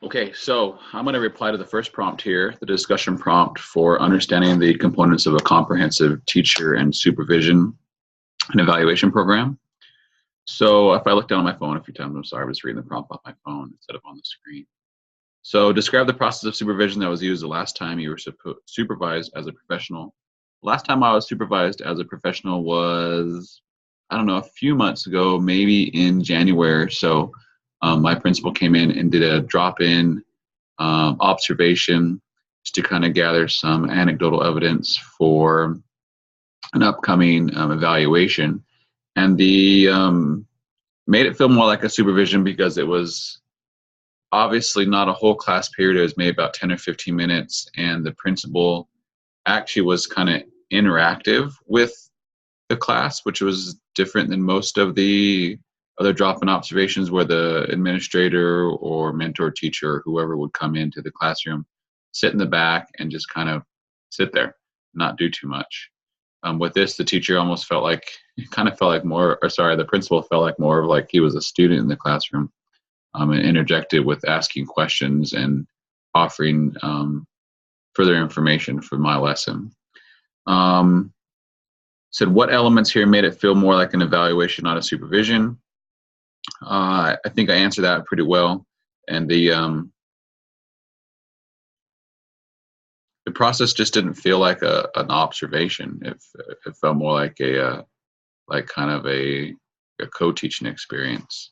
Okay, so I'm going to reply to the first prompt here, the discussion prompt for understanding the components of a comprehensive teacher and supervision and evaluation program. So if I look down at my phone a few times, I'm sorry, I was reading the prompt off my phone instead of on the screen. So describe the process of supervision that was used the last time you were supervised as a professional. Last time I was supervised as a professional was, I don't know, a few months ago, maybe in January. So my principal came in and did a drop-in observation just to kind of gather some anecdotal evidence for an upcoming evaluation. And the made it feel more like a supervision because it was obviously not a whole class period. It was maybe about 10 or 15 minutes. And the principal actually was kind of interactive with the class, which was different than most of the other drop-in observations where the administrator or mentor teacher or whoever would come into the classroom, sit in the back and just kind of sit there, not do too much. With this, the teacher almost felt like, the principal felt like more of like he was a student in the classroom, and interjected with asking questions and offering further information for my lesson. Said what elements here made it feel more like an evaluation, not a supervision? I think I answered that pretty well, and the process just didn't feel like an observation. It felt more like a co-teaching experience.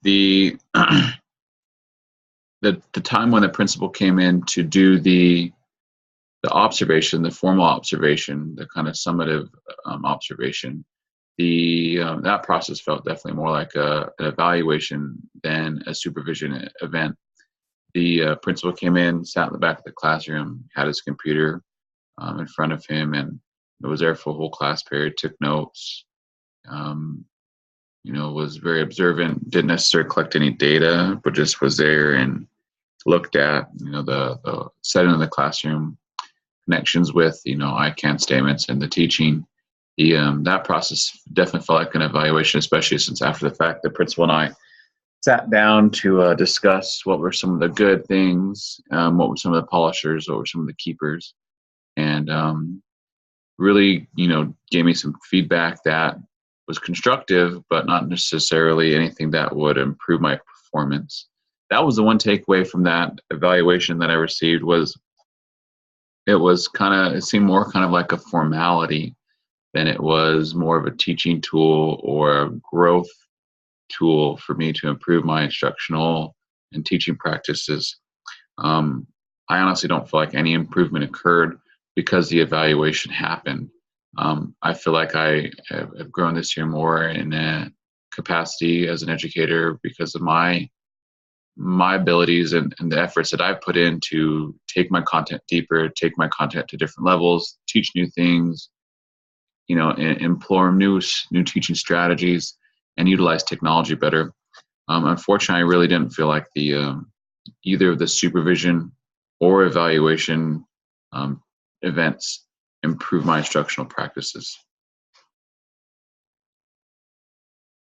The the time when the principal came in to do the observation, the formal observation, the kind of summative observation, that process felt definitely more like an evaluation than a supervision event. The principal came in, sat in the back of the classroom, had his computer in front of him, and was there for a whole class period, took notes, was very observant, didn't necessarily collect any data, but just was there and looked at, the setting of the classroom, connections with, ICANN statements and the teaching. That process definitely felt like an evaluation, especially since after the fact, the principal and I sat down to discuss what were some of the good things, what were some of the polishers, what were some of the keepers, and really, gave me some feedback that was constructive, but not necessarily anything that would improve my performance. That was the one takeaway from that evaluation that I received was it seemed more kind of like a formality than it was more of a teaching tool or a growth tool for me to improve my instructional and teaching practices. I honestly don't feel like any improvement occurred because the evaluation happened. I feel like I have grown this year more in a capacity as an educator because of my abilities and the efforts that I've put in to take my content deeper, take my content to different levels, teach new things, employ new teaching strategies, and utilize technology better. Unfortunately, I really didn't feel like the either of the supervision or evaluation events improve my instructional practices.